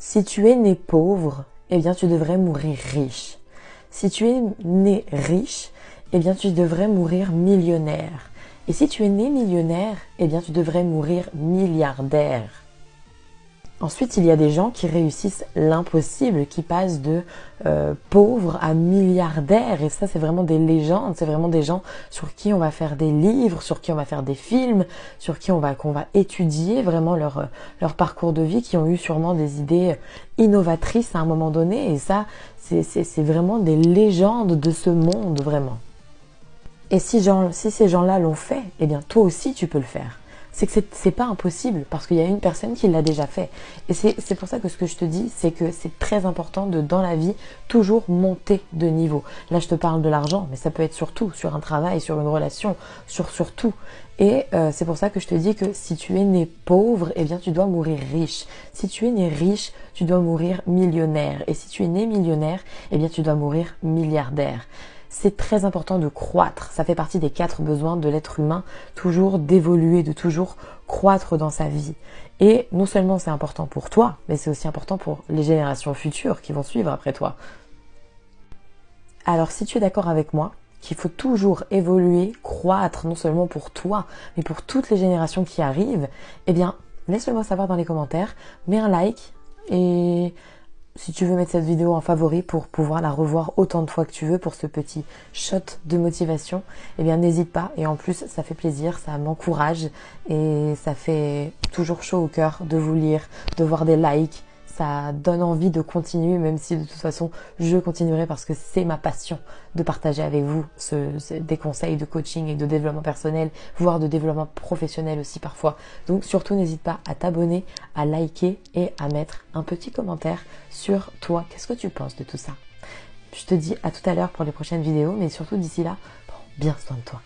Si tu es né pauvre, eh bien tu devrais mourir riche. Si tu es né riche, eh bien tu devrais mourir millionnaire. Et si tu es né millionnaire, eh bien tu devrais mourir milliardaire. Ensuite, il y a des gens qui réussissent l'impossible, qui passent de pauvres à milliardaires. Et ça, c'est vraiment des légendes. C'est vraiment des gens sur qui on va faire des livres, sur qui on va faire des films, sur qui qu'on va étudier vraiment leur parcours de vie, qui ont eu sûrement des idées innovatrices à un moment donné. Et ça, c'est vraiment des légendes de ce monde, vraiment. Et si ces gens-là l'ont fait, eh bien toi aussi tu peux le faire. C'est que c'est pas impossible parce qu'il y a une personne qui l'a déjà fait. Et c'est pour ça que ce que je te dis, c'est que c'est très important de, dans la vie, toujours monter de niveau. Là, je te parle de l'argent, mais ça peut être surtout sur un travail, sur une relation, sur tout. Et c'est pour ça que je te dis que si tu es né pauvre, eh bien tu dois mourir riche. Si tu es né riche, tu dois mourir millionnaire. Et si tu es né millionnaire, eh bien tu dois mourir milliardaire. C'est très important de croître. Ça fait partie des 4 besoins de l'être humain, toujours d'évoluer, de toujours croître dans sa vie. Et non seulement c'est important pour toi, mais c'est aussi important pour les générations futures qui vont suivre après toi. Alors si tu es d'accord avec moi, qu'il faut toujours évoluer, croître, non seulement pour toi, mais pour toutes les générations qui arrivent, eh bien, laisse-le moi savoir dans les commentaires, mets un like et si tu veux mettre cette vidéo en favori pour pouvoir la revoir autant de fois que tu veux pour ce petit shot de motivation, eh bien n'hésite pas. Et en plus, ça fait plaisir, ça m'encourage et ça fait toujours chaud au cœur de vous lire, de voir des likes. Ça donne envie de continuer, même si de toute façon, je continuerai parce que c'est ma passion de partager avec vous des conseils de coaching et de développement personnel, voire de développement professionnel aussi parfois. Donc surtout, n'hésite pas à t'abonner, à liker et à mettre un petit commentaire sur toi. Qu'est-ce que tu penses de tout ça? Je te dis à tout à l'heure pour les prochaines vidéos, mais surtout d'ici là, prends bien soin de toi.